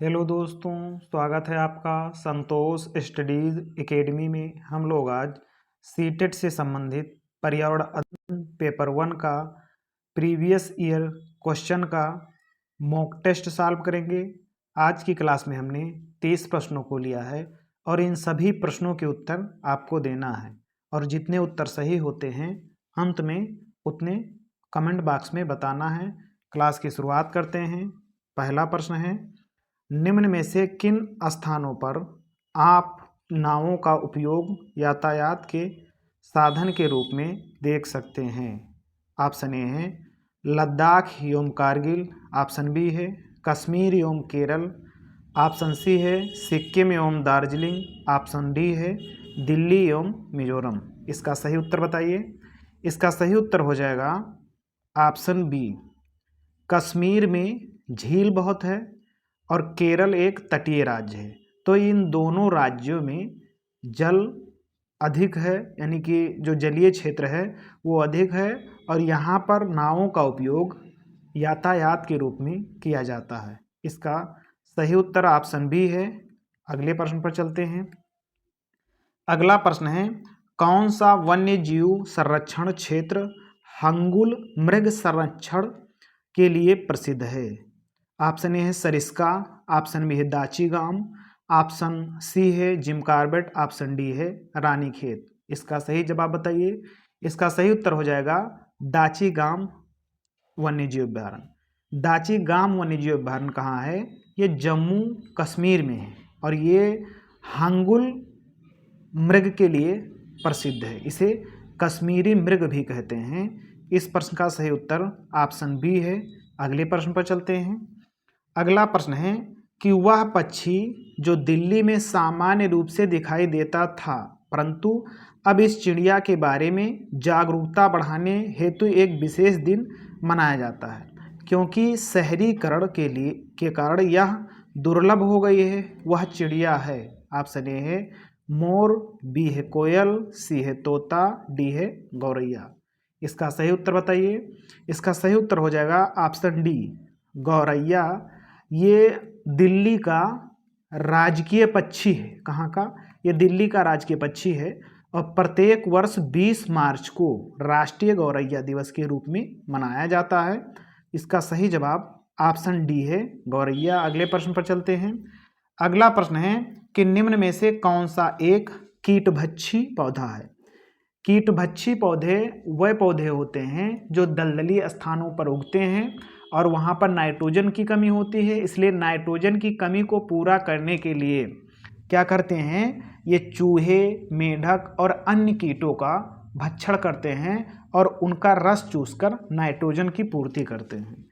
Hello दोस्तों, स्वागत है आपका संतोष स्टडीज एकेडमी में। हम लोग आज सीटेट से संबंधित पर्यावरण अध्ययन पेपर 1 का प्रीवियस ईयर क्वेश्चन का मॉक टेस्ट सॉल्व करेंगे। आज की क्लास में हमने 30 प्रश्नों को लिया है और इन सभी प्रश्नों के उत्तर आपको देना है और जितने उत्तर सही होते हैं अंत में उतने कमेंट बॉक्स में बताना है। क्लास की शुरुआत करते हैं। पहला प्रश्न है, निम्न में से किन स्थानों पर आप नावों का उपयोग यातायात के साधन के रूप में देख सकते हैं? ऑप्शन ए है लद्दाख एवं कारगिल, ऑप्शन बी है कश्मीर एवं केरल, ऑप्शन सी है सिक्किम एवं दार्जिलिंग, ऑप्शन डी है दिल्ली एवं मिजोरम। इसका सही उत्तर बताइए। इसका सही उत्तर हो जाएगा ऑप्शन बी, कश्मीर में झील बहुत है और केरल एक तटीय राज्य है, तो इन दोनों राज्यों में जल अधिक है, यानी कि जो जलीय क्षेत्र है वो अधिक है और यहाँ पर नावों का उपयोग यातायात के रूप में किया जाता है। इसका सही उत्तर ऑप्शन बी है। अगले प्रश्न पर चलते हैं। अगला प्रश्न है, कौन सा वन्य जीव संरक्षण क्षेत्र हंगुल मृग संरक्षण के लिए प्रसिद्ध है? ऑप्शन ए है सरिस्का, ऑप्शन बी है दाचीगाम, ऑप्शन सी है जिम कॉर्बेट, ऑप्शन डी है रानीखेत। इसका सही जवाब बताइए। इसका सही उत्तर हो जाएगा दाचीगाम वन्यजीव अभ्यारण्य। दाचीगाम वन्यजीव अभ्यारण्य कहाँ है? ये जम्मू कश्मीर में है और ये हंगुल मृग के लिए प्रसिद्ध है। इसे कश्मीरी मृग भी कहते हैं। इस प्रश्न का सही उत्तर ऑप्शन बी है। अगले प्रश्न पर चलते हैं। अगला प्रश्न है कि वह पक्षी जो दिल्ली में सामान्य रूप से दिखाई देता था परंतु अब इस चिड़िया के बारे में जागरूकता बढ़ाने हेतु एक विशेष दिन मनाया जाता है, क्योंकि शहरीकरण के कारण यह दुर्लभ हो गई है, वह चिड़िया है। ऑप्शन ए है मोर, बी है कोयल, सी है तोता, डी है गौरैया। इसका सही उत्तर बताइए। इसका सही उत्तर हो जाएगा ऑप्शन डी, गौरैया। ये दिल्ली का राजकीय पक्षी है। कहाँ का? ये दिल्ली का राजकीय पक्षी है और प्रत्येक वर्ष 20 मार्च को राष्ट्रीय गौरैया दिवस के रूप में मनाया जाता है। इसका सही जवाब ऑप्शन डी है, गौरैया। अगले प्रश्न पर चलते हैं। अगला प्रश्न है कि निम्न में से कौन सा एक कीटभक्षी पौधा है? कीटभक्षी पौधे वह पौधे होते हैं जो दलदली स्थानों पर उगते हैं और वहाँ पर नाइट्रोजन की कमी होती है, इसलिए नाइट्रोजन की कमी को पूरा करने के लिए क्या करते हैं? ये चूहे, मेढक और अन्य कीटों का भक्षण करते हैं और उनका रस चूसकर नाइट्रोजन की पूर्ति करते हैं।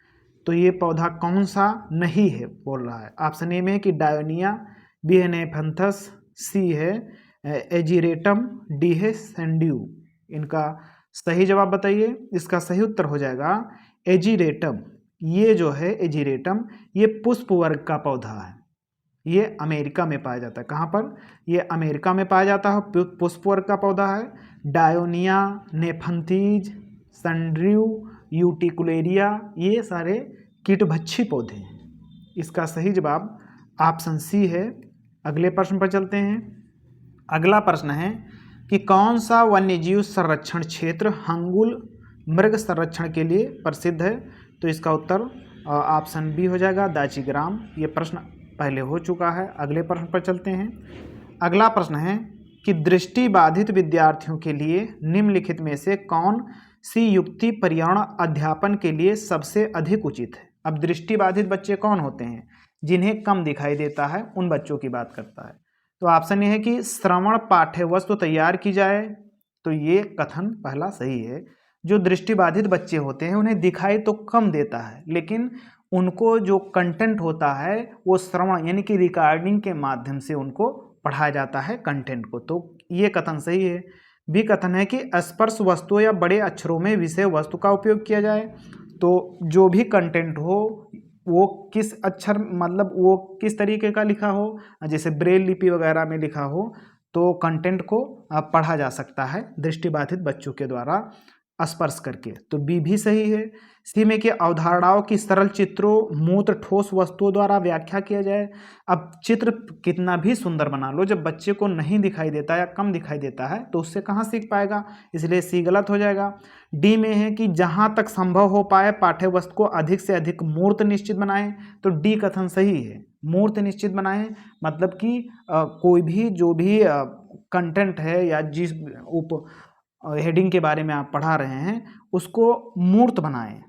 तो ये पौधा कौन सा नहीं है बोल रहा है। ऑप्शन ए में है कि डायोनिया, बी है नेफेंथस, सी है एजीरेटम, डी है सैंड्यू। इनका सही जवाब बताइए। इसका सही उत्तर हो जाएगा एजीरेटम। ये जो है एजीरेटम, ये पुष्प वर्ग का पौधा है। ये अमेरिका में पाया जाता है। कहाँ पर? ये अमेरिका में पाया जाता है, पुष्प वर्ग का पौधा है। डायोनिया, नेफंथीज, सैंड्यू, यूटिकुलेरिया, ये सारे कीटभक्षी पौधे हैं। इसका सही जवाब ऑप्शन सी है। अगले प्रश्न पर चलते हैं। अगला प्रश्न है कि कौन सा वन्यजीव संरक्षण क्षेत्र हंगुल मृग संरक्षण के लिए प्रसिद्ध है? तो इसका उत्तर ऑप्शन बी हो जाएगा, दाचीग्राम। ये प्रश्न पहले हो चुका है। अगले प्रश्न पर चलते हैं। अगला प्रश्न है कि दृष्टिबाधित विद्यार्थियों के लिए निम्नलिखित में से कौन सी युक्ति पर्यावरण अध्यापन के लिए सबसे अधिक उचित है? अब दृष्टिबाधित बच्चे कौन होते हैं? जिन्हें कम दिखाई देता है, उन बच्चों की बात करता है। तो ऑप्शन ये है कि श्रवण पाठ्य वस्तु तैयार की जाए। तो ये कथन पहला सही है। जो दृष्टिबाधित बच्चे होते हैं उन्हें दिखाई तो कम देता है, लेकिन उनको जो कंटेंट होता है वो श्रवण यानी कि रिकॉर्डिंग के माध्यम से उनको पढ़ाया जाता है कंटेंट को। तो ये कथन सही है। बी कथन है कि स्पर्श वस्तु या बड़े अक्षरों में विषय वस्तु का उपयोग किया जाए। तो जो भी कंटेंट हो वो किस अक्षर मतलब वो किस तरीके का लिखा हो, जैसे ब्रेल लिपि वगैरह में लिखा हो, तो कंटेंट को पढ़ा जा सकता है दृष्टिबाधित बच्चों के द्वारा। स्पर्श करके, तो बी भी सही है। सी में कि अवधारणाओं की सरल चित्रों मूत्र ठोस वस्तुओं द्वारा व्याख्या किया जाए। अब चित्र कितना भी सुंदर बना लो, जब बच्चे को नहीं दिखाई देता या कम दिखाई देता है तो उससे कहाँ सीख पाएगा, इसलिए सी गलत हो जाएगा। डी में है कि जहाँ तक संभव हो पाए पाठ्य वस्तु को अधिक से अधिक मूर्त निश्चित बनाएं, तो डी कथन सही है। मूर्त निश्चित बनाएं मतलब कि कोई भी जो भी कंटेंट है या जिस उप हेडिंग के बारे में आप पढ़ा रहे हैं उसको मूर्त बनाएं,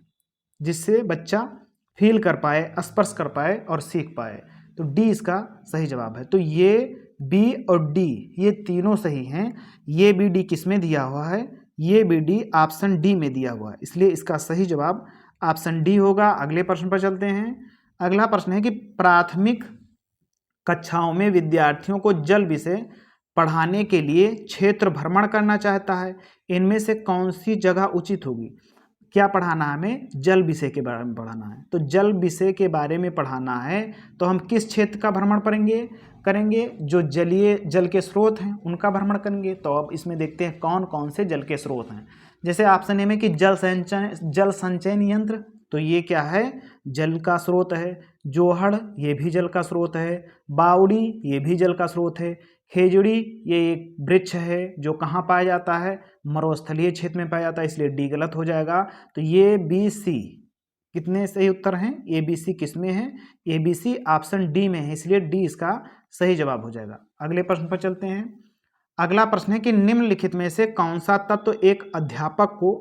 जिससे बच्चा फील कर पाए, स्पर्श कर पाए और सीख पाए। तो डी इसका सही जवाब है। तो ये बी और डी ये तीनों सही हैं। ये बी डी किस में दिया हुआ है, ये बी डी ऑप्शन डी में दिया हुआ है, इसलिए इसका सही जवाब ऑप्शन डी होगा। अगले प्रश्न पर चलते हैं। अगला प्रश्न है कि प्राथमिक कक्षाओं में विद्यार्थियों को जल विषय पढ़ाने के लिए क्षेत्र भ्रमण करना चाहता है, इनमें से कौन सी जगह उचित होगी। क्या पढ़ाना है हमें, जल विषय के बारे में पढ़ाना है। तो जल विषय के बारे में पढ़ाना है तो हम किस क्षेत्र का भ्रमण करेंगे, जो जलीय जल के स्रोत हैं उनका भ्रमण करेंगे। तो अब इसमें देखते हैं कौन कौन से जल के स्रोत हैं। जैसे ऑप्शन ए में कि जल संचयन यंत्र, तो ये क्या है, जल का स्रोत है। जोहड़ ये भी जल का स्रोत है। बावड़ी ये भी जल का स्रोत है। खेजड़ी ये एक वृक्ष है जो कहाँ पाया जाता है, मरुस्थलीय क्षेत्र में पाया जाता है, इसलिए डी गलत हो जाएगा। तो ये बी सी कितने सही उत्तर हैं, ए बी सी किस में है, A B C option D में है, इसलिए डी इसका सही जवाब हो जाएगा। अगले प्रश्न पर चलते हैं। अगला प्रश्न है कि निम्नलिखित में से कौन सा तत्व एक अध्यापक को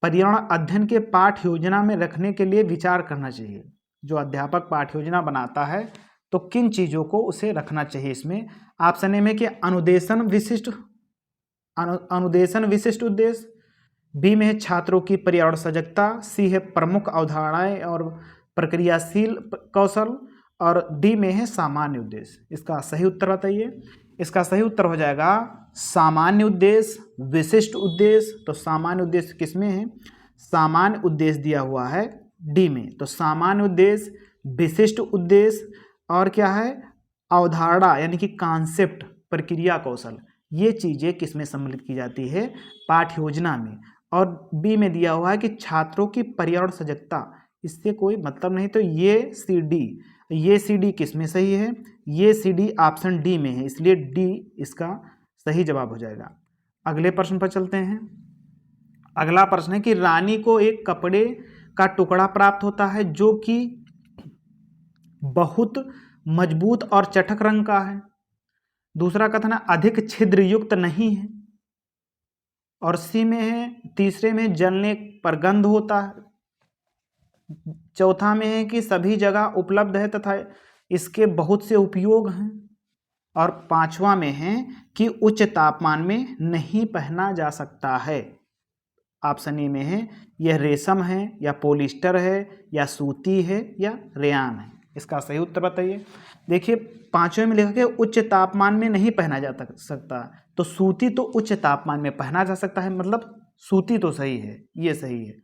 पर्यावरण अध्ययन के पाठ योजना में रखने के लिए विचार करना चाहिए। जो अध्यापक पाठ योजना बनाता है तो किन चीज़ों को उसे रखना चाहिए इसमें। ऑप्शन ए में कि अनुदेशन विशिष्ट उद्देश्य, बी में है छात्रों की पर्यावरण सजगता, सी है प्रमुख अवधारणाएं और प्रक्रियाशील कौशल, और डी में है सामान्य उद्देश्य। इसका सही उत्तर बताइए। इसका सही उत्तर हो जाएगा सामान्य उद्देश्य, विशिष्ट उद्देश्य। तो सामान्य उद्देश्य किस में है, सामान्य उद्देश्य दिया हुआ है डी में। तो सामान्य उद्देश्य, विशिष्ट उद्देश्य और क्या है, अवधारणा यानी कि कॉन्सेप्ट, प्रक्रिया कौशल, ये चीज़ें किस में सम्मिलित की जाती है, पाठ्य योजना में। और बी में दिया हुआ है कि छात्रों की पर्यावरण सजगता, इससे कोई मतलब नहीं। तो ये सी डी किस में सही है, ये सी डी ऑप्शन डी में है, इसलिए डी इसका सही जवाब हो जाएगा। अगले प्रश्न पर चलते हैं। अगला प्रश्न है कि रानी को एक कपड़े का टुकड़ा प्राप्त होता है जो कि बहुत मजबूत और चटक रंग का है। दूसरा कथन है अधिक छिद्र युक्त नहीं है, और सी में है, तीसरे में जलने पर गंध होता है। चौथा में है कि सभी जगह उपलब्ध है तथा इसके बहुत से उपयोग हैं, और पांचवा में है कि उच्च तापमान में नहीं पहना जा सकता है। ऑप्शन ए में है यह रेशम है या पॉलिस्टर है या सूती है या रेयान है। इसका सही उत्तर बताइए। देखिए पांचवें में लिखा है उच्च तापमान में नहीं पहना जा सकता, तो सूती तो उच्च तापमान में पहना जा सकता है, मतलब सूती तो सही है, ये सही है।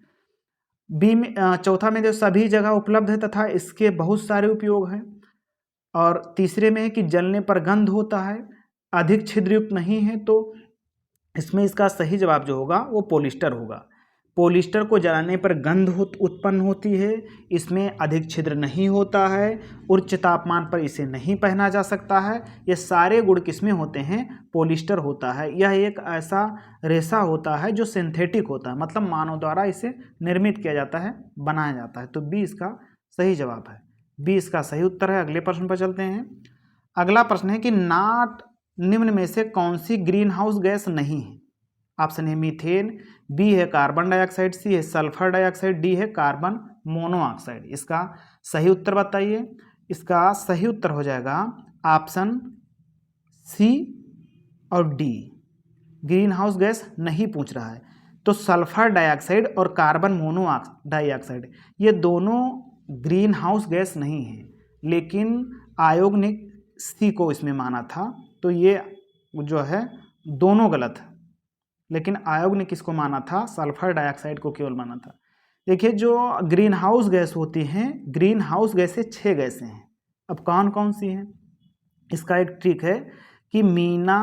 बी में चौथा में जो सभी जगह उपलब्ध है तथा इसके बहुत सारे उपयोग हैं, और तीसरे में है कि जलने पर गंध होता है, अधिक छिद्रयुक्त नहीं है। तो इसमें इसका सही जवाब जो होगा वो पॉलिस्टर होगा। पॉलिस्टर को जलाने पर गंध उत्पन्न होती है, इसमें अधिक छिद्र नहीं होता है, उच्च तापमान पर इसे नहीं पहना जा सकता है। ये सारे गुण किसमें होते हैं, पॉलिस्टर होता है। यह एक ऐसा रेशा होता है जो सिंथेटिक होता है, मतलब मानव द्वारा इसे निर्मित किया जाता है, बनाया जाता है। तो बी इसका सही जवाब है, बी इसका सही उत्तर है। अगले प्रश्न पर चलते हैं। अगला प्रश्न है कि निम्न में से कौन सी ग्रीन हाउस गैस नहीं है। ऑप्शन है मीथेन, बी है कार्बन डाइऑक्साइड, सी है सल्फर डाइऑक्साइड, डी है कार्बन मोनोऑक्साइड। इसका सही उत्तर बताइए। इसका सही उत्तर हो जाएगा ऑप्शन सी और डी, ग्रीन हाउस गैस नहीं पूछ रहा है। तो सल्फर डाइऑक्साइड और कार्बन डाइऑक्साइड ये दोनों ग्रीन हाउस गैस नहीं है, लेकिन आयोग ने सी को इसमें माना था, तो ये जो है दोनों गलत है। लेकिन आयोग ने किसको माना था, सल्फर डाइऑक्साइड को केवल माना था। देखिए जो ग्रीन हाउस गैस होती हैं, ग्रीन हाउस गैसें 6 गैसें हैं। अब कौन कौन सी हैं, इसका एक ट्रिक है कि मीना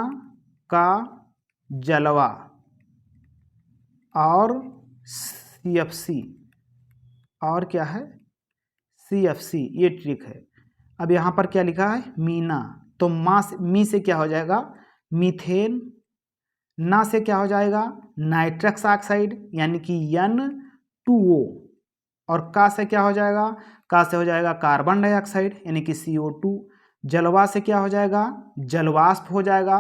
का जलवा और CFC और क्या है CFC, ये ट्रिक है। अब यहाँ पर क्या लिखा है मीना, तो मी से क्या हो जाएगा मीथेन, ना से क्या हो जाएगा नाइट्रस ऑक्साइड यानी कि N2O, और का से क्या हो जाएगा, का से हो जाएगा कार्बन डाइऑक्साइड यानी कि CO2, जलवा से क्या हो जाएगा जलवाष्प हो जाएगा,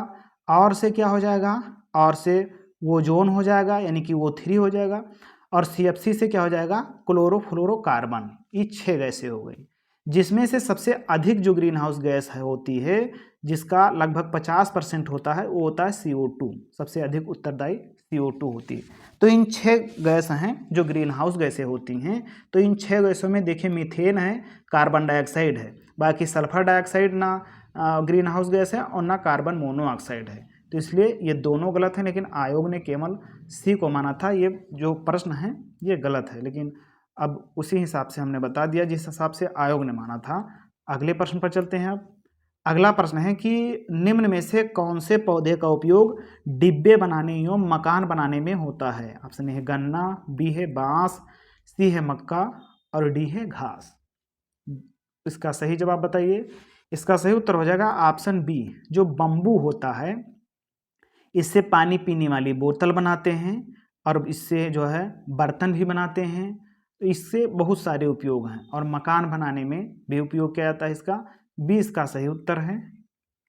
और से क्या हो जाएगा और से ओजोन हो जाएगा यानी कि O3 हो जाएगा, और CFC से क्या हो जाएगा क्लोरोफ्लोरोकार्बन। ये 6 गैसें हो गई, जिसमें से सबसे अधिक जो ग्रीन हाउस गैस है होती है जिसका लगभग 50% होता है वो होता है CO2, सबसे अधिक उत्तरदायी CO2 होती है। तो इन 6 गैस हैं जो ग्रीन हाउस गैसें होती हैं। तो इन 6 गैसों में देखिए मीथेन है, कार्बन डाइऑक्साइड है, बाकी सल्फर डाइऑक्साइड ना ग्रीन हाउस गैस है और ना कार्बन मोनोऑक्साइड है। तो इसलिए ये दोनों गलत हैं, लेकिन आयोग ने केवल सी को माना था। ये जो प्रश्न है ये गलत है, लेकिन अब उसी हिसाब से हमने बता दिया जिस हिसाब से आयोग ने माना था। अगले प्रश्न पर चलते हैं। अब अगला प्रश्न है कि निम्न में से कौन से पौधे का उपयोग डिब्बे बनाने एवं मकान बनाने में होता है। ऑप्शन ए है गन्ना, बी है बांस, सी है मक्का और डी है घास। इसका सही जवाब बताइए। इसका सही उत्तर हो जाएगा ऑप्शन बी, जो बम्बू होता है इससे पानी पीने वाली बोतल बनाते हैं और इससे जो है बर्तन भी बनाते हैं। तो इससे बहुत सारे उपयोग हैं और मकान बनाने में भी उपयोग किया जाता है इसका। बी इसका सही उत्तर है।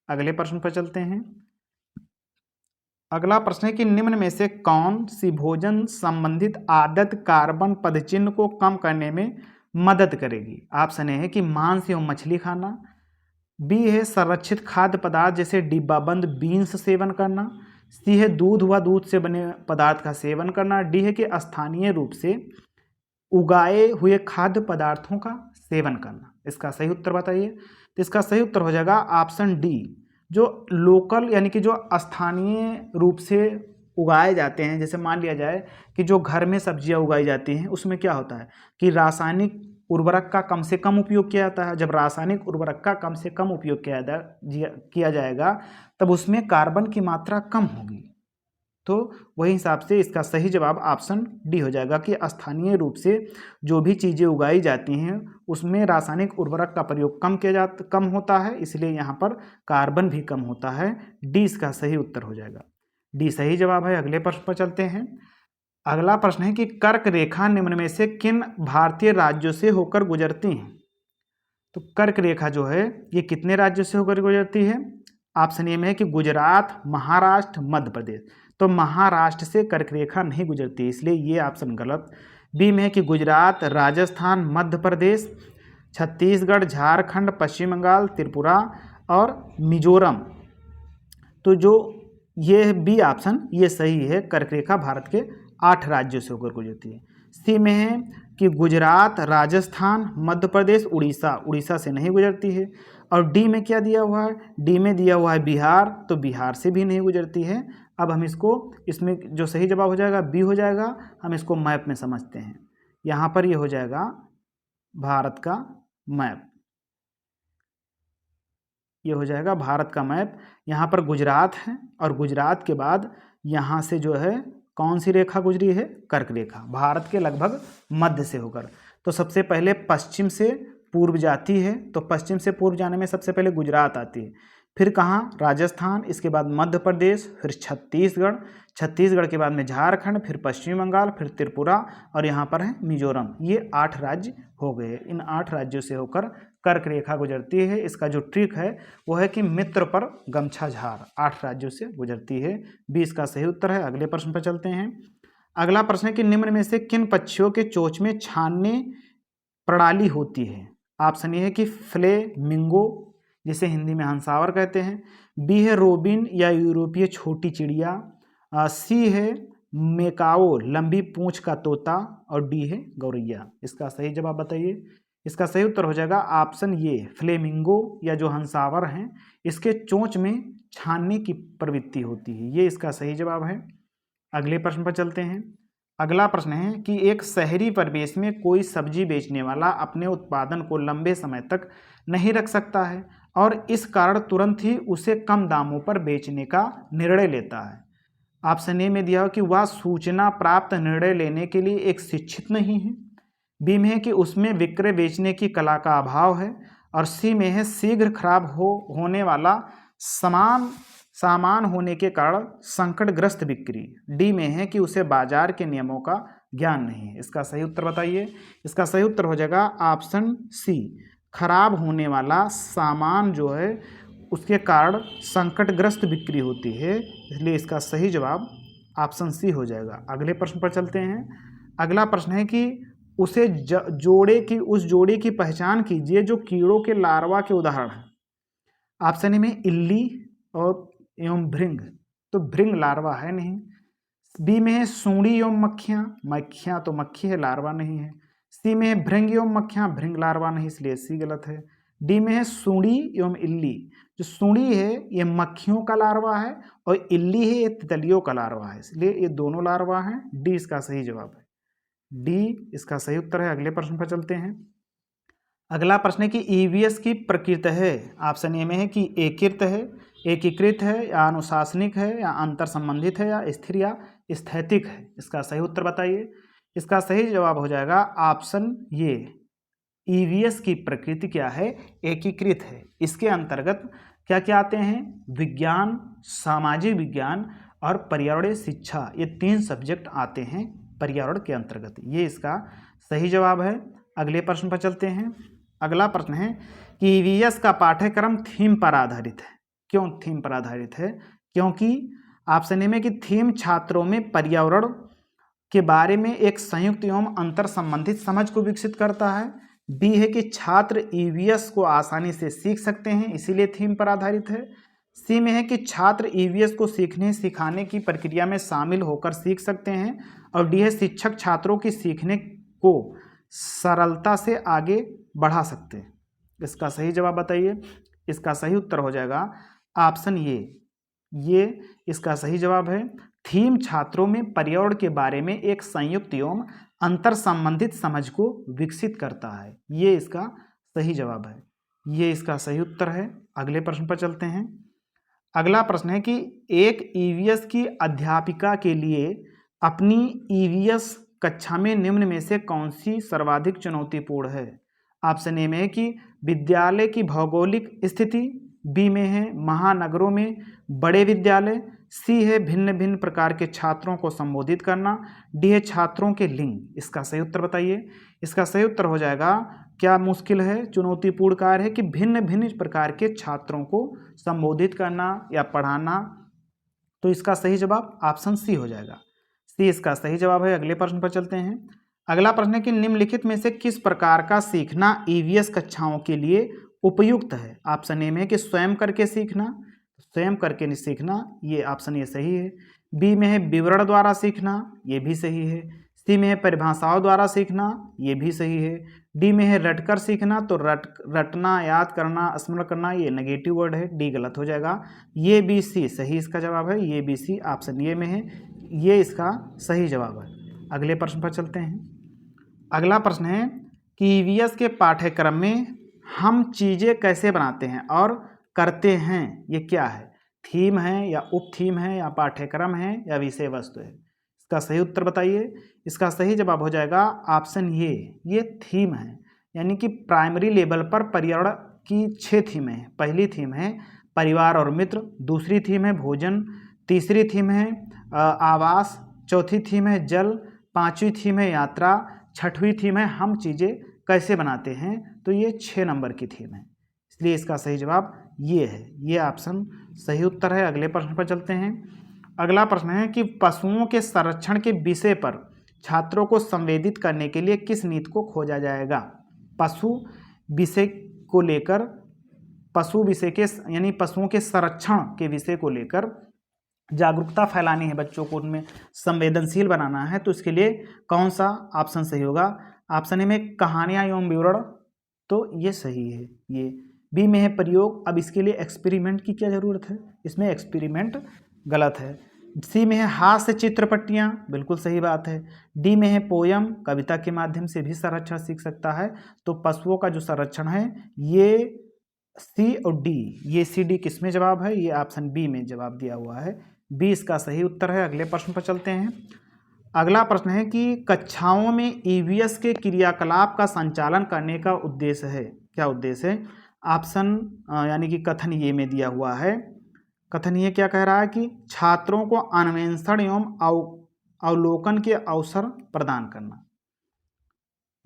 अगले प्रश्न पर चलते हैं। अगला प्रश्न है कि निम्न में से कौन सी भोजन संबंधित आदत कार्बन पदचिह्न को कम करने में मदद करेगी। ऑप्शन ए है कि मांस एवं मछली खाना, बी है संरक्षित खाद्य पदार्थ जैसे डिब्बाबंद बीन्स सेवन करना, सी है दूध व दूध से बने पदार्थ का सेवन करना, डी है कि स्थानीय रूप से उगाए हुए खाद्य पदार्थों का सेवन करना। इसका सही उत्तर बताइए। तो इसका सही उत्तर हो जाएगा ऑप्शन डी, जो लोकल यानी कि जो स्थानीय रूप से उगाए जाते हैं। जैसे मान लिया जाए कि जो घर में सब्जियां उगाई जाती हैं उसमें क्या होता है कि रासायनिक उर्वरक का कम से कम उपयोग किया जाता है। जब रासायनिक उर्वरक का कम से कम उपयोग किया जाएगा तब उसमें कार्बन की मात्रा कम होगी। तो वही हिसाब से इसका सही जवाब ऑप्शन डी हो जाएगा कि स्थानीय रूप से जो भी चीज़ें उगाई जाती हैं उसमें रासायनिक उर्वरक का प्रयोग कम होता है, इसलिए यहाँ पर कार्बन भी कम होता है। डी इसका सही उत्तर हो जाएगा। डी सही जवाब है। अगले प्रश्न पर चलते हैं। अगला प्रश्न है कि कर्क रेखा निम्न में से किन भारतीय राज्यों से होकर गुजरती हैं। तो कर्क रेखा जो है ये कितने राज्यों से होकर गुजरती है। ऑप्शन ए में है कि गुजरात, महाराष्ट्र, मध्य प्रदेश। तो महाराष्ट्र से कर्क रेखा नहीं गुजरती, इसलिए ये ऑप्शन गलत। बी में है कि गुजरात, राजस्थान, मध्य प्रदेश, छत्तीसगढ़, झारखंड, पश्चिम बंगाल, त्रिपुरा और मिजोरम। तो जो ये है बी ऑप्शन ये सही है, कर्क रेखा भारत के 8 राज्यों से होकर गुजरती है। सी में है कि गुजरात, राजस्थान, मध्य प्रदेश, उड़ीसा से नहीं गुजरती है। और डी में क्या दिया हुआ है, डी में दिया हुआ है बिहार, तो बिहार से भी नहीं गुजरती है। अब हम इसमें जो सही जवाब हो जाएगा बी हो जाएगा। हम इसको मैप में समझते हैं। यहाँ पर ये हो जाएगा भारत का मैप, ये हो जाएगा भारत का मैप। यहाँ पर गुजरात है और गुजरात के बाद यहाँ से जो है कौन सी रेखा गुजरी है, कर्क रेखा, भारत के लगभग मध्य से होकर। तो सबसे पहले पश्चिम से पूर्व जाती है, तो पश्चिम से पूर्व जाने में सबसे पहले गुजरात आती है, फिर कहाँ राजस्थान, इसके बाद मध्य प्रदेश, फिर छत्तीसगढ़, छत्तीसगढ़ के बाद में झारखंड, फिर पश्चिम बंगाल, फिर त्रिपुरा और यहाँ पर है मिजोरम। ये 8 राज्य हो गए। इन 8 राज्यों से होकर कर्क रेखा गुजरती है। इसका जो ट्रिक है वो है कि मित्र पर गमछा झार, 8 राज्यों से गुजरती है। बी इसका सही उत्तर है। अगले प्रश्न पर चलते हैं। अगला प्रश्न है कि निम्न में से किन पक्षियों के चोंच में छानने प्रणाली होती है। ऑप्शन ए है कि फ्लेमिंगो, जिसे हिंदी में हंसावर कहते हैं, बी है रोबिन या यूरोपीय छोटी चिड़िया, सी है मेकाओ लंबी पूंछ का तोता और डी है गौरैया। इसका सही जवाब बताइए। इसका सही उत्तर हो जाएगा ऑप्शन ये, फ्लेमिंगो या जो हंसावर हैं इसके चोंच में छानने की प्रवृत्ति होती है। ये इसका सही जवाब है। अगले प्रश्न पर चलते हैं। अगला प्रश्न है कि एक शहरी परिवेश में कोई सब्जी बेचने वाला अपने उत्पादन को लंबे समय तक नहीं रख सकता है और इस कारण तुरंत ही उसे कम दामों पर बेचने का निर्णय लेता है। ऑप्शन ए में दिया हो कि वह सूचना प्राप्त निर्णय लेने के लिए एक शिक्षित नहीं है। बी में है कि उसमें विक्रय बेचने की कला का अभाव है। और सी में है शीघ्र खराब होने वाला सामान होने के कारण संकटग्रस्त बिक्री। डी में है कि उसे बाजार के नियमों का ज्ञान नहीं है। इसका सही उत्तर बताइए। इसका सही उत्तर हो जाएगा ऑप्शन सी, खराब होने वाला सामान जो है उसके कारण संकटग्रस्त बिक्री होती है, इसलिए इसका सही जवाब ऑप्शन सी हो जाएगा। अगले प्रश्न पर चलते हैं। अगला प्रश्न है कि उसे उस जोड़े की पहचान कीजिए जो कीड़ों के लार्वा के उदाहरण हैं। ऑप्शन ए में इल्ली और एवं भृंग, तो भृंग लार्वा है नहीं। बी में है सूंडी एवं मक्खियाँ, मक्खियाँ तो मक्खी है, लार्वा नहीं है। सी में है भृंग एवं मक्खियाँ, भृंग लार्वा नहीं, इसलिए सी गलत है। डी में है सूंडी एवं इल्ली, जो सूंडी है ये मक्खियों का लार्वा है और इल्ली है ये तितलियों का लार्वा है, इसलिए ये दोनों लार्वा हैं। डी इसका सही जवाब है। डी इसका सही उत्तर है। अगले प्रश्न पर चलते हैं। अगला प्रश्न है कि ईवीएस की प्रकृति है। ऑप्शन ए में है कि एकीकृत है या अनुशासनिक है या अंतर संबंधित है या स्थिर या स्थैतिक है। इसका सही उत्तर बताइए। इसका सही जवाब हो जाएगा ऑप्शन ये, ईवीएस की प्रकृति क्या है, एकीकृत है। इसके अंतर्गत क्या क्या आते हैं, विज्ञान, सामाजिक विज्ञान और पर्यावरणीय शिक्षा, ये 3 सब्जेक्ट आते हैं पर्यावरण के अंतर्गत। ये इसका सही जवाब है। अगले प्रश्न पर चलते हैं। अगला प्रश्न है कि ईवीएस का पाठ्यक्रम थीम पर आधारित है। क्यों थीम पर आधारित है? क्योंकि ऑप्शन ए में कि थीम छात्रों में पर्यावरण के बारे में एक संयुक्त एवं अंतर संबंधित समझ को विकसित करता है। बी है कि छात्र ईवीएस को आसानी से सीख सकते हैं, इसीलिए थीम पर आधारित है। सी में है कि छात्र ईवीएस को सीखने सिखाने की प्रक्रिया में शामिल होकर सीख सकते हैं। और डी है शिक्षक छात्रों की सीखने को सरलता से आगे बढ़ा सकते हैं। इसका सही जवाब बताइए। इसका सही उत्तर हो जाएगा ऑप्शन ये इसका सही जवाब है। थीम छात्रों में पर्यावरण के बारे में एक संयुक्त एवं अंतर संबंधित समझ को विकसित करता है। ये इसका सही जवाब है। ये इसका सही उत्तर है। अगले प्रश्न पर चलते हैं। अगला प्रश्न है कि एक ईवीएस की अध्यापिका के लिए अपनी ईवीएस कक्षा में निम्न में से कौन सी सर्वाधिक चुनौतीपूर्ण है? ऑप्शन ए में है कि विद्यालय की भौगोलिक स्थिति, बी में है महानगरों में बड़े विद्यालय, सी है भिन्न भिन्न प्रकार के छात्रों को संबोधित करना, डी है छात्रों के लिंग। इसका सही उत्तर बताइए। इसका सही उत्तर हो जाएगा, क्या मुश्किल है, चुनौतीपूर्ण कार्य है कि भिन्न भिन्न प्रकार के छात्रों को संबोधित करना या पढ़ाना। तो इसका सही जवाब ऑप्शन सी हो जाएगा। सी इसका सही जवाब है। अगले प्रश्न पर चलते हैं। अगला प्रश्न है कि निम्नलिखित में से किस प्रकार का सीखना ईवीएस कक्षाओं के लिए उपयुक्त है? ऑप्शन ए में है कि स्वयं करके सीखना, स्वयं करके नहीं सीखना, ये ऑप्शन ए सही है। बी में है विवरण द्वारा सीखना, ये भी सही है। सी में है परिभाषाओं द्वारा सीखना, ये भी सही है। डी में है रटकर सीखना, तो रटना, याद करना, स्मरण करना, ये नेगेटिव वर्ड है, डी गलत हो जाएगा। ये बी सी सही इसका जवाब है। ये बी सी ऑप्शन ए में है, ये इसका सही जवाब है। अगले प्रश्न पर चलते हैं। अगला प्रश्न है कि ईवीएस के पाठ्यक्रम में हम चीज़ें कैसे बनाते हैं और करते हैं, ये क्या है? थीम है या उप थीम है या पाठ्यक्रम है या विषय वस्तु है? इसका सही उत्तर बताइए। इसका सही जवाब हो जाएगा ऑप्शन ये थीम है। यानी कि प्राइमरी लेवल पर पर्यावरण की 6 थीमें हैं। पहली थीम है परिवार और मित्र, दूसरी थीम है भोजन, तीसरी थीम है आवास, चौथी थीम है जल, पांचवी थीम है यात्रा, छठवीं थीम है हम चीज़ें कैसे बनाते हैं। तो ये 6 नंबर की थीम है, इसलिए इसका सही जवाब ये है। ये ऑप्शन सही उत्तर है। अगले प्रश्न पर चलते हैं। अगला प्रश्न है कि पशुओं के संरक्षण के विषय पर छात्रों को संवेदित करने के लिए किस नीति को खोजा जाएगा? पशु विषय को लेकर, पशु विषय के यानी पशुओं के संरक्षण के विषय को लेकर जागरूकता फैलानी है, बच्चों को उनमें संवेदनशील बनाना है। तो इसके लिए कौन सा ऑप्शन सही होगा? ऑप्शन ए में कहानियाँ एवं विवरण, तो ये सही है। ये बी में है प्रयोग, अब इसके लिए एक्सपेरिमेंट की क्या ज़रूरत है, इसमें एक्सपेरिमेंट गलत है। सी में है हास्य चित्रपट्टियाँ, बिल्कुल सही बात है। डी में है पोयम, कविता के माध्यम से भी संरक्षण सीख सकता है। तो पशुओं का जो संरक्षण है ये सी और डी, ये सी डी किस में जवाब है? ये ऑप्शन बी में जवाब दिया हुआ है। बी इसका सही उत्तर है। अगले प्रश्न पर चलते हैं। अगला प्रश्न है कि कक्षाओं में ईवीएस के क्रियाकलाप का संचालन करने का उद्देश्य है। क्या उद्देश्य है? ऑप्शन यानी कि कथन ये में दिया हुआ है। कथन ये क्या कह रहा है कि छात्रों को अन्वेषण एवं अवलोकन के अवसर प्रदान करना।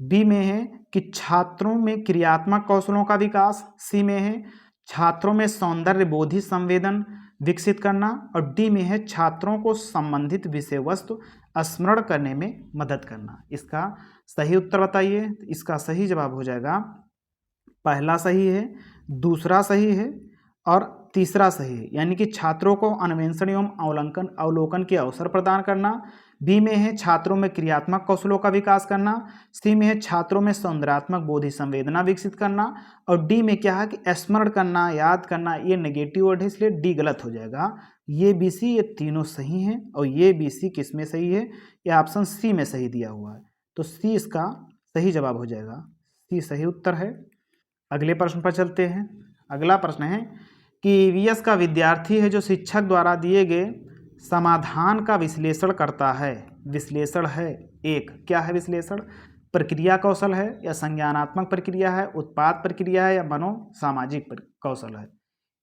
बी में है कि छात्रों में क्रियात्मक कौशलों का विकास। सी में है छात्रों में सौंदर्य बोधि संवेदन विकसित करना। और डी में है छात्रों को संबंधित विषय वस्तु स्मरण करने में मदद करना। इसका सही उत्तर बताइए। इसका सही जवाब हो जाएगा पहला सही है, दूसरा सही है और तीसरा सही है, यानी कि छात्रों को अन्वेषण एवं अवलोकन के अवसर प्रदान करना। बी में है छात्रों में क्रियात्मक कौशलों का विकास करना। सी में है छात्रों में सौंदर्यात्मक बोधि संवेदना विकसित करना। और डी में क्या है कि स्मरण करना, याद करना। ये नेगेटिव वर्ड है इसलिए डी गलत हो जाएगा। ये बी सी ये तीनों सही हैं और ये बी सी किस में सही है? ये ऑप्शन सी में सही दिया हुआ है, तो सी इसका सही जवाब हो जाएगा। सी सही उत्तर है। अगले प्रश्न पर चलते हैं। अगला प्रश्न है कि ईवीएस का विद्यार्थी है जो शिक्षक द्वारा दिए गए समाधान का विश्लेषण करता है। विश्लेषण है एक, क्या है विश्लेषण? प्रक्रिया कौशल है या संज्ञानात्मक प्रक्रिया है, उत्पाद प्रक्रिया है या मनोसामाजिक कौशल है?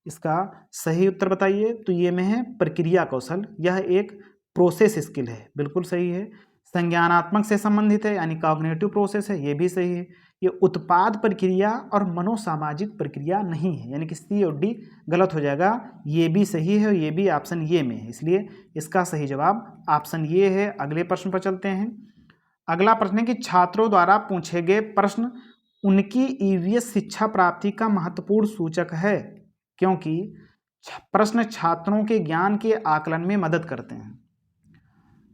इसका सही उत्तर बताइए। तो ये में है प्रक्रिया कौशल, यह एक प्रोसेस स्किल है, बिल्कुल सही है। संज्ञानात्मक से संबंधित है यानी कॉग्निटिव प्रोसेस है, ये भी सही है। ये उत्पाद प्रक्रिया और मनोसामाजिक प्रक्रिया नहीं है, यानी कि सी और डी गलत हो जाएगा। ये भी सही है और ये भी ऑप्शन ये में है, इसलिए इसका सही जवाब ऑप्शन ये है। अगले प्रश्न पर चलते हैं। अगला प्रश्न है कि छात्रों द्वारा पूछे गए प्रश्न उनकी ईवीएस शिक्षा प्राप्ति का महत्वपूर्ण सूचक है, क्योंकि प्रश्न छात्रों के ज्ञान के आकलन में मदद करते हैं।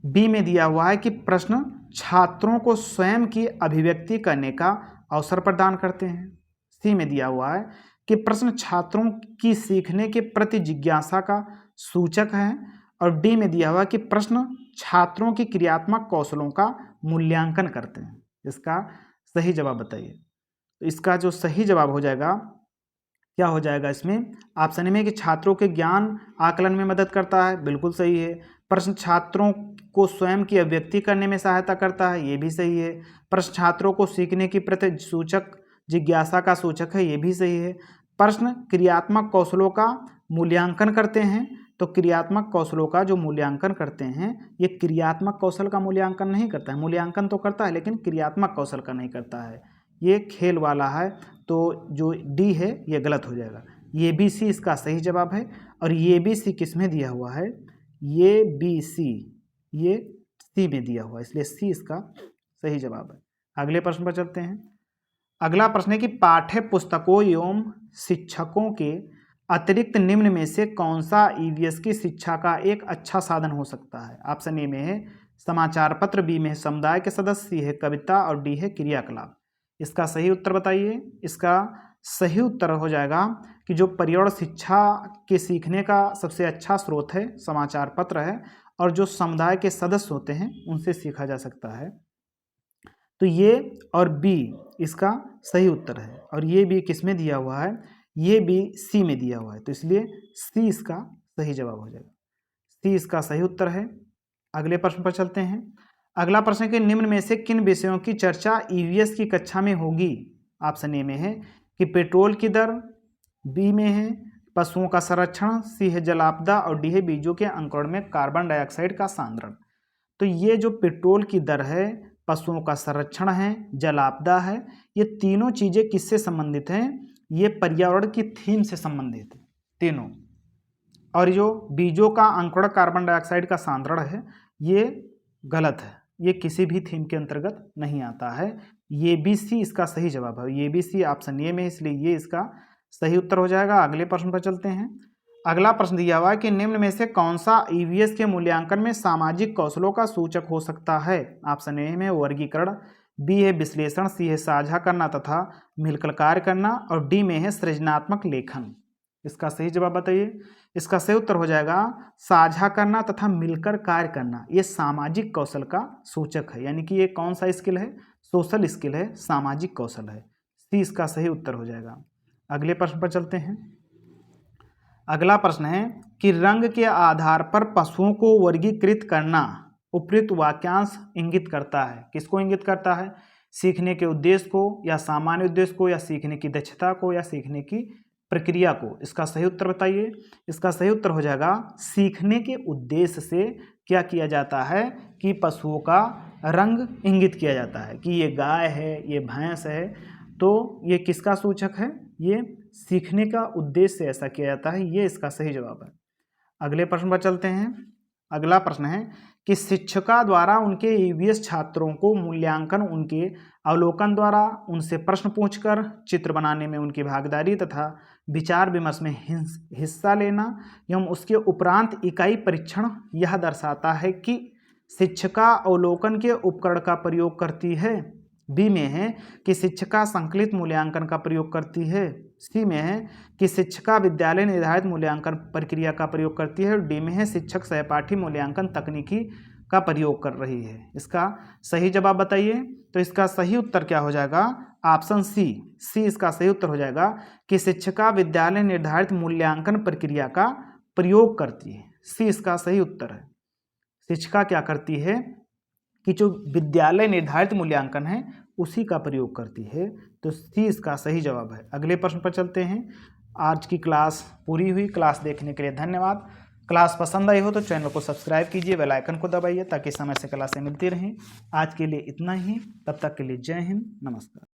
बी में दिया हुआ है कि प्रश्न छात्रों को स्वयं की अभिव्यक्ति करने का अवसर प्रदान करते हैं। सी में दिया हुआ है कि प्रश्न छात्रों की सीखने के प्रति जिज्ञासा का सूचक है। और डी में दिया हुआ है कि प्रश्न छात्रों की क्रियात्मक कौशलों का मूल्यांकन करते हैं। इसका सही जवाब बताइए। तो इसका जो सही जवाब हो जाएगा, क्या हो जाएगा इसमें? ऑप्शन में कि छात्रों के ज्ञान आकलन में मदद करता है, बिल्कुल सही है। प्रश्न छात्रों को स्वयं की अभिव्यक्ति करने में सहायता करता है, ये भी सही है। प्रश्न छात्रों को सीखने की प्रति सूचक जिज्ञासा का सूचक है, ये भी सही है। प्रश्न क्रियात्मक कौशलों का मूल्यांकन करते हैं, तो क्रियात्मक कौशलों का जो मूल्यांकन करते हैं, ये क्रियात्मक कौशल का मूल्यांकन नहीं करता है, मूल्यांकन तो करता है लेकिन क्रियात्मक कौशल का नहीं करता है, ये खेल वाला है। तो जो डी है ये गलत हो जाएगा। ये बी सी इसका सही जवाब है। और ये बी सी किस में दिया हुआ है? ये बी सी ये सी में दिया हुआ है, इसलिए सी इसका सही जवाब है। अगले प्रश्न पर चलते हैं। अगला प्रश्न है कि पाठ्य पुस्तकों एवं शिक्षकों के अतिरिक्त निम्न में से कौन सा ईवीएस की शिक्षा का एक अच्छा साधन हो सकता है? ऑप्शन ए में है समाचार पत्र, बी में है समुदाय के सदस्य, सी है कविता और डी है क्रियाकलाप। इसका सही उत्तर बताइए। इसका सही उत्तर हो जाएगा कि जो पर्यावरण शिक्षा के सीखने का सबसे अच्छा स्रोत है समाचार पत्र है, और जो समुदाय के सदस्य होते हैं उनसे सीखा जा सकता है। तो ये और बी इसका सही उत्तर है। और ये बी किस में दिया हुआ है? ये बी सी में दिया हुआ है, तो इसलिए सी इसका सही जवाब हो जाएगा। सी इसका सही उत्तर है। अगले प्रश्न पर चलते हैं। अगला प्रश्न के निम्न में से किन विषयों की चर्चा ईवीएस की कक्षा में होगी? ऑप्शन ए में है कि पेट्रोल की दर, बी में है पशुओं का संरक्षण, सी है जल आपदा और डी है बीजों के अंकुरण में कार्बन डाइऑक्साइड का सांद्रण। तो ये जो पेट्रोल की दर है, पशुओं का संरक्षण है, जल आपदा है, ये तीनों चीजें किससे संबंधित हैं? ये पर्यावरण की थीम से संबंधित है तीनों। और जो बीजों का अंकुरण कार्बन डाइऑक्साइड का सांद्रण है, ये गलत है, ये किसी भी थीम के अंतर्गत नहीं आता है। ये बी सी इसका सही जवाब है। ये बी सी ऑप्शन ए में, इसलिए ये इसका सही उत्तर हो जाएगा। अगले प्रश्न पर चलते हैं। अगला प्रश्न दिया हुआ है कि निम्न में से कौन सा ईवीएस के मूल्यांकन में सामाजिक कौशलों का सूचक हो सकता है? ऑप्शन ए में वर्गीकरण, बी है विश्लेषण, सी है साझा करना तथा मिलकर कार्य करना और डी में है सृजनात्मक लेखन। इसका सही जवाब बताइए। इसका सही उत्तर हो जाएगा साझा करना तथा मिलकर कार्य करना। ये सामाजिक कौशल का सूचक है, यानी कि ये कौन सा स्किल है? सोशल स्किल है, सामाजिक कौशल है। सी इसका सही उत्तर हो जाएगा। अगले प्रश्न पर चलते हैं। अगला प्रश्न है कि रंग के आधार पर पशुओं को वर्गीकृत करना उपयुक्त वाक्यांश इंगित करता है। किसको इंगित करता है? सीखने के उद्देश्य को, या सामान्य उद्देश्य को, या सीखने की दक्षता को, या सीखने की प्रक्रिया को। इसका सही उत्तर बताइए। इसका सही उत्तर हो जाएगा सीखने के उद्देश्य से क्या किया जाता है कि पशुओं का रंग इंगित किया जाता है कि ये गाय है, ये भैंस है, तो ये किसका सूचक है? ये सीखने का उद्देश्य से ऐसा किया जाता है। ये इसका सही जवाब है। अगले प्रश्न पर चलते हैं। अगला प्रश्न है कि शिक्षिका द्वारा उनके ईवीएस छात्रों को मूल्यांकन उनके अवलोकन द्वारा, उनसे प्रश्न पूछकर, चित्र बनाने में उनकी भागीदारी तथा विचार विमर्श में हिस्सा लेना एवं उसके उपरांत इकाई परीक्षण यह दर्शाता है कि शिक्षिका अवलोकन के उपकरण का प्रयोग करती है। बी में है कि शिक्षिका संकलित मूल्यांकन का प्रयोग करती है। सी में है कि शिक्षिका विद्यालय निर्धारित मूल्यांकन प्रक्रिया का प्रयोग करती है। और डी में है शिक्षक सहपाठी मूल्यांकन तकनीकी का प्रयोग कर रही है। इसका सही जवाब बताइए। तो इसका सही उत्तर क्या हो जाएगा? Option C. सी इसका सही उत्तर हो जाएगा कि शिक्षिका विद्यालय निर्धारित मूल्यांकन प्रक्रिया का प्रयोग करती है। सी इसका सही उत्तर है। शिक्षिका क्या करती है कि जो विद्यालय निर्धारित मूल्यांकन है उसी का प्रयोग करती है। तो सी इसका सही जवाब है। अगले प्रश्न पर चलते हैं। आज की क्लास पूरी हुई। क्लास देखने के लिए धन्यवाद। क्लास पसंद आई हो तो चैनल को सब्सक्राइब कीजिए, बेल आइकन को दबाइए ताकि समय से क्लासें मिलती रहें। आज के लिए इतना ही। तब तक के लिए जय हिंद, नमस्कार।